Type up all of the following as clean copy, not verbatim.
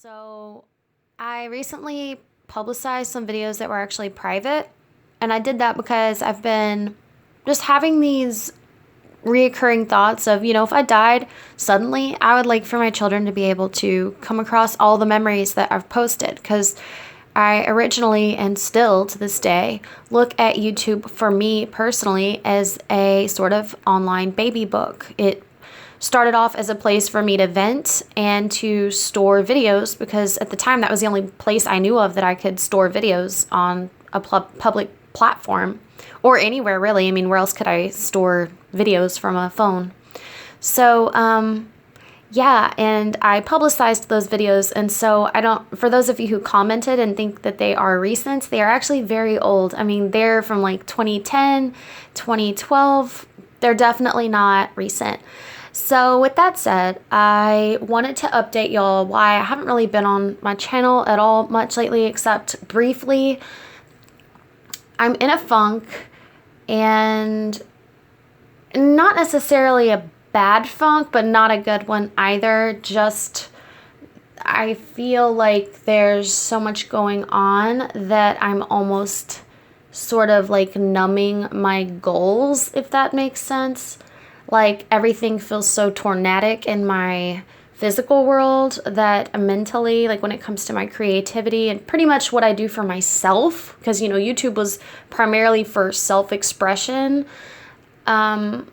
So, I recently publicized some videos that were actually private, and I did that because I've been just having these reoccurring thoughts of, if I died suddenly, I would like for my children to be able to come across all the memories that I've posted because I originally and still to this day look at YouTube for me personally as a sort of online baby book. It started off as a place for me to vent and to store videos because at the time that was the only place I knew of that I could store videos on a public platform or anywhere really. I mean, where else could I store videos from a phone? So, yeah, and I publicized those videos. And so for those of you who commented and think that they are recent, they are actually very old. I mean, they're from like 2010, 2012. They're definitely not recent. So with that said, I wanted to update y'all why I haven't really been on my channel at all much lately, except briefly. I'm in a funk, and not necessarily a bad funk, but not a good one either. Just, I feel like there's so much going on that I'm almost sort of like numbing my goals, if that makes sense. Like everything feels so tornadic in my physical world that mentally, like when it comes to my creativity and pretty much what I do for myself, because YouTube was primarily for self-expression, all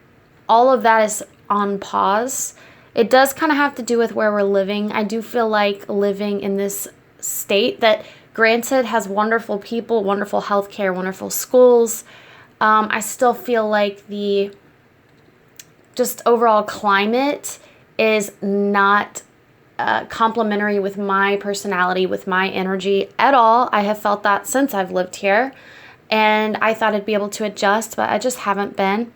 of that is on pause. It does kind of have to do with where we're living. I do feel like living in this state that, granted, has wonderful people, wonderful healthcare, wonderful schools. I still feel like the just overall climate is not complementary with my personality, with my energy at all. I have felt that since I've lived here, and I thought I'd be able to adjust, but I just haven't been.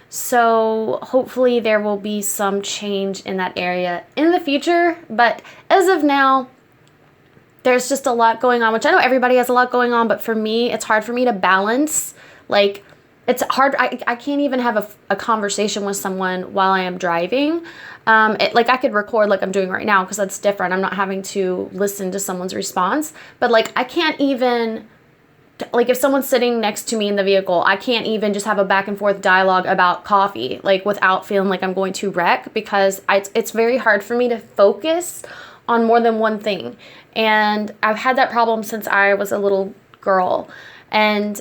So hopefully there will be some change in that area in the future, but as of now, there's just a lot going on, which I know everybody has a lot going on, but for me, it's hard for me to balance. Like, it's hard. I can't even have a conversation with someone while I am driving. Like I could record like I'm doing right now because that's different. I'm not having to listen to someone's response. But like I can't even, like if someone's sitting next to me in the vehicle, I can't even just have a back and forth dialogue about coffee, like without feeling like I'm going to wreck, because it's very hard for me to focus on more than one thing. And I've had that problem since I was a little girl. And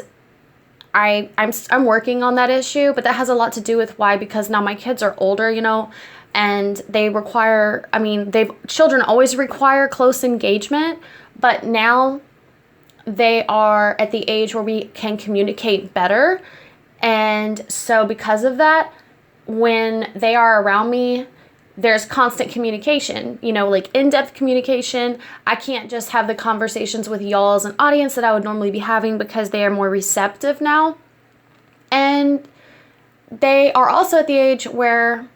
I'm working on that issue, but that has a lot to do with why, because now my kids are older, and they require, children always require close engagement, but now they are at the age where we can communicate better. And so because of that, when they are around me, there's constant communication, like in-depth communication. I can't just have the conversations with y'all as an audience that I would normally be having because they are more receptive now. And they are also at the age where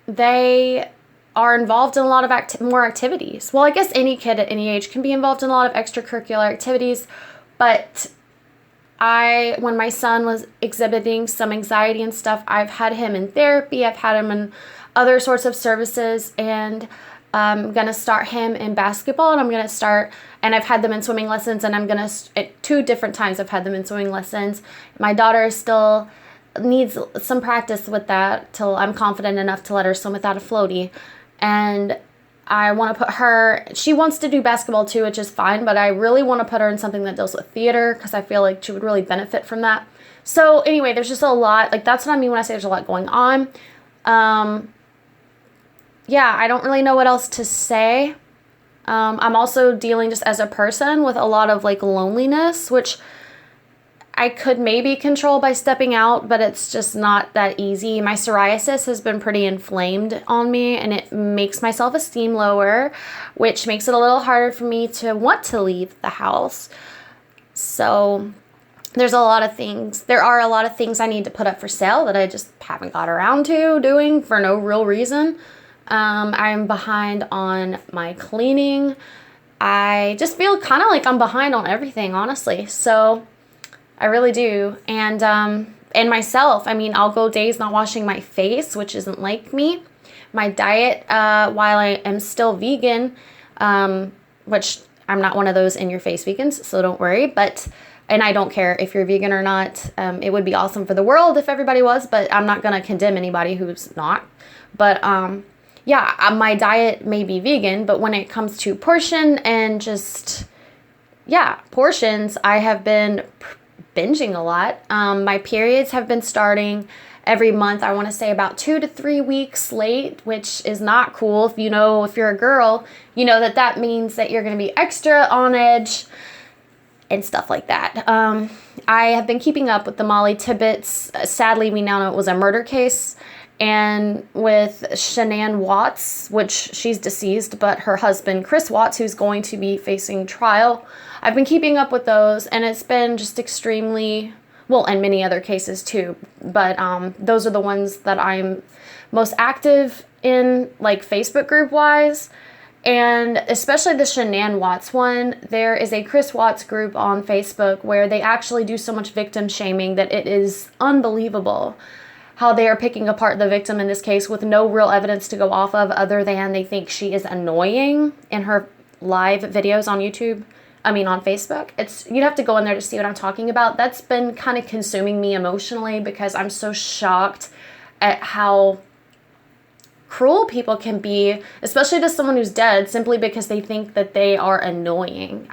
they are involved in a lot of more activities. Well, I guess any kid at any age can be involved in a lot of extracurricular activities, but when my son was exhibiting some anxiety and stuff, I've had him in therapy, I've had him in other sorts of services, and I'm going to start him in basketball, and I've had them in swimming lessons, and at 2 different times I've had them in swimming lessons. My daughter still needs some practice with that till I'm confident enough to let her swim without a floaty, and I want to she wants to do basketball too, which is fine, but I really want to put her in something that deals with theater because I feel like she would really benefit from that. So anyway, there's just a lot, like that's what I mean when I say there's a lot going on. Yeah, I don't really know what else to say. I'm also dealing just as a person with a lot of like loneliness, which I could maybe control by stepping out, but it's just not that easy. My psoriasis has been pretty inflamed on me, and it makes my self-esteem lower, which makes it a little harder for me to want to leave the house. So there are a lot of things I need to put up for sale that I just haven't got around to doing for no real reason. I'm behind on my cleaning. I just feel kind of like I'm behind on everything, honestly. So I really do. And myself, I'll go days not washing my face, which isn't like me, my diet, while I am still vegan, which I'm not one of those in-your-face vegans, so don't worry, and I don't care if you're vegan or not. It would be awesome for the world if everybody was, but I'm not going to condemn anybody who's not. But my diet may be vegan, but when it comes to portion and just, portions, I have been binging a lot. My periods have been starting every month. I want to say about 2 to 3 weeks late, which is not cool. If you're a girl, you know that means that you're going to be extra on edge and stuff like that. I have been keeping up with the Molly Tibbetts. Sadly, we now know it was a murder case. And with Shanann Watts, which she's deceased, but her husband, Chris Watts, who's going to be facing trial. I've been keeping up with those, and it's been just extremely, and many other cases too. But those are the ones that I'm most active in, like Facebook group wise. And especially the Shanann Watts one, there is a Chris Watts group on Facebook where they actually do so much victim shaming that it is unbelievable how they are picking apart the victim in this case with no real evidence to go off of other than they think she is annoying in her live videos on on Facebook. You'd have to go in there to see what I'm talking about. That's been kind of consuming me emotionally because I'm so shocked at how cruel people can be, especially to someone who's dead, simply because they think that they are annoying.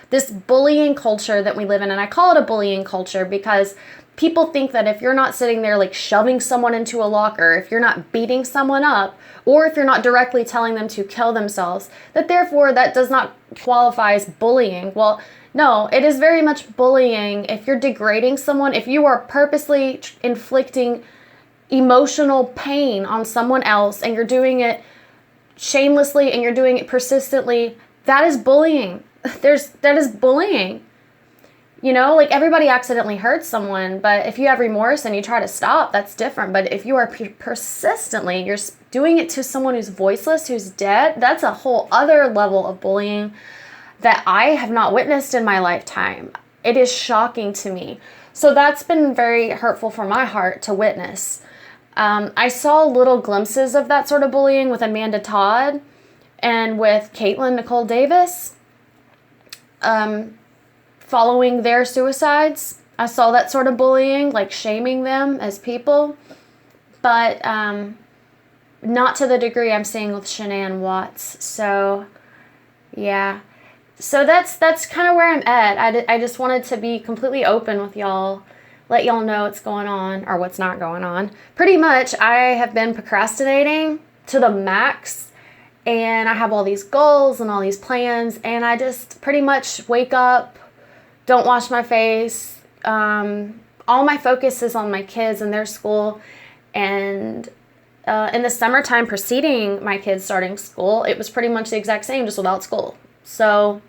This bullying culture that we live in, and I call it a bullying culture because people think that if you're not sitting there like shoving someone into a locker, if you're not beating someone up, or if you're not directly telling them to kill themselves, that therefore that does not qualify as bullying. Well, no, it is very much bullying if you're degrading someone, if you are purposely inflicting emotional pain on someone else and you're doing it shamelessly and you're doing it persistently. That is bullying. That is bullying. Like everybody accidentally hurts someone, but if you have remorse and you try to stop, that's different. But if you are persistently, you're doing it to someone who's voiceless, who's dead, that's a whole other level of bullying that I have not witnessed in my lifetime. It is shocking to me. So that's been very hurtful for my heart to witness. I saw little glimpses of that sort of bullying with Amanda Todd and with Caitlin Nicole Davis. Following their suicides, I saw that sort of bullying, like shaming them as people, but not to the degree I'm seeing with Shanann Watts. So, yeah. So that's kind of where I'm at. I just wanted to be completely open with y'all, let y'all know what's going on or what's not going on. Pretty much, I have been procrastinating to the max, and I have all these goals and all these plans, and I just pretty much wake up, don't wash my face. All my focus is on my kids and their school. And in the summertime preceding my kids starting school, it was pretty much the exact same, just without school. So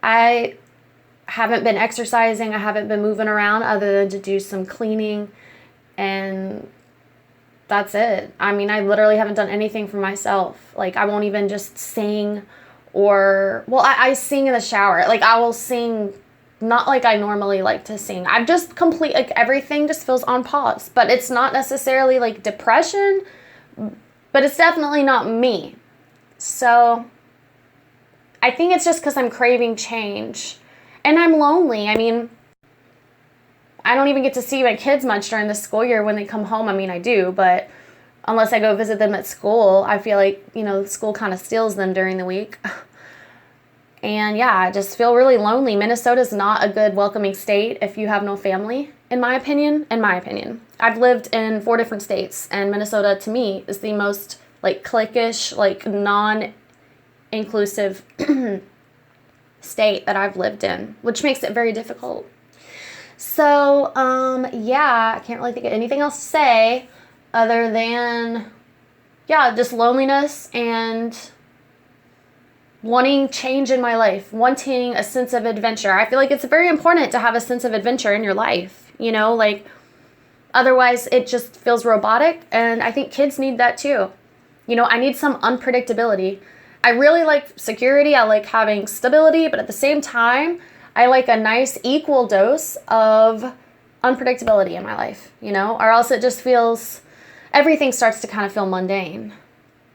I haven't been exercising. I haven't been moving around other than to do some cleaning. And that's it. I literally haven't done anything for myself. Like, I won't even just sing I sing in the shower. Like, I will sing not like I normally like to sing. I'm just everything just feels on pause. But it's not necessarily like depression, but it's definitely not me. So I think it's just because I'm craving change. And I'm lonely. I don't even get to see my kids much during the school year when they come home. I do, but unless I go visit them at school, I feel like, school kind of steals them during the week. And yeah, I just feel really lonely. Minnesota's not a good welcoming state if you have no family, in my opinion. I've lived in 4 different states, and Minnesota, to me, is the most, cliquish, non-inclusive state that I've lived in, which makes it very difficult. So, I can't really think of anything else to say other than, just loneliness and wanting change in my life, wanting a sense of adventure. I feel like it's very important to have a sense of adventure in your life, otherwise it just feels robotic, and I think kids need that too. I need some unpredictability. I really like security, I like having stability, but at the same time, I like a nice equal dose of unpredictability in my life, or else it just feels, everything starts to kind of feel mundane.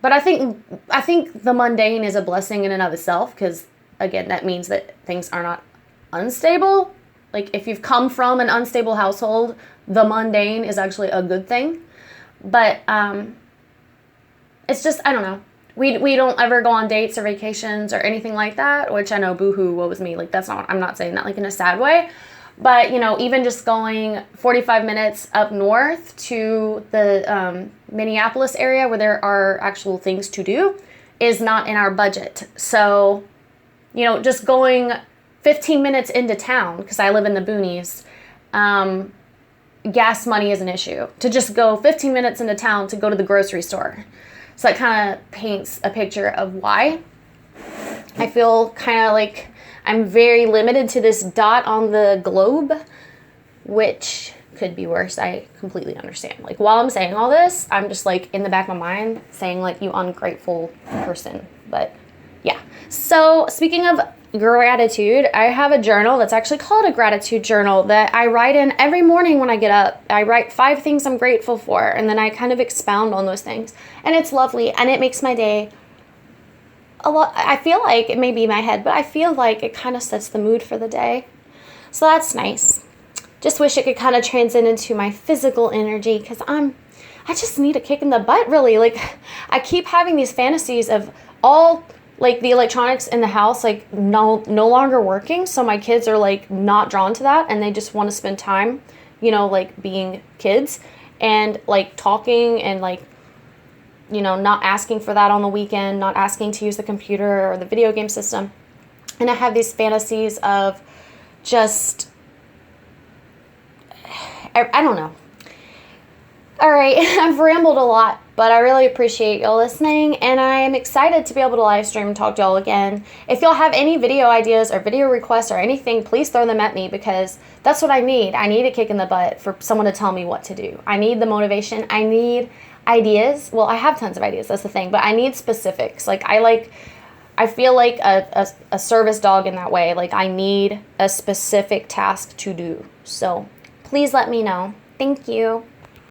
But I think the mundane is a blessing in and of itself, because again, that means that things are not unstable. Like if you've come from an unstable household, the mundane is actually a good thing. But it's just, I don't know. We don't ever go on dates or vacations or anything like that, which I know, boohoo, woe is me. Like that's not, I'm not saying that like in a sad way. But, you know, even just going 45 minutes up north to the Minneapolis area where there are actual things to do is not in our budget. So, you know, just going 15 minutes into town, because I live in the boonies, gas money is an issue. To just go 15 minutes into town to go to the grocery store. So that kind of paints a picture of why I feel kind of like I'm very limited to this dot on the globe, which could be worse. I completely understand. Like while I'm saying all this, I'm just like in the back of my mind saying like, you ungrateful person. But yeah. So speaking of gratitude, I have a journal that's actually called a gratitude journal that I write in every morning when I get up. I write 5 things I'm grateful for, and then I kind of expound on those things. And it's lovely, and it makes my day a lot. I feel like it may be my head, but I feel like it kind of sets the mood for the day. So that's nice. Just wish it could kind of transcend into my physical energy, because I just need a kick in the butt, really. Like I keep having these fantasies of all like the electronics in the house like no longer working, so my kids are like not drawn to that, and they just want to spend time, you know, like being kids and like talking and like, you know, not asking for that on the weekend, not asking to use the computer or the video game system. And I have these fantasies of just, I don't know. All right, I've rambled a lot, but I really appreciate y'all listening, and I'm excited to be able to live stream and talk to y'all again. If y'all have any video ideas or video requests or anything, please throw them at me, because that's what I need. I need a kick in the butt for someone to tell me what to do. I need the motivation. I need ideas. Well, I have tons of ideas, that's the thing, but I need specifics. Like I feel like a service dog in that way. Like I need a specific task to do. So please let me know. Thank you.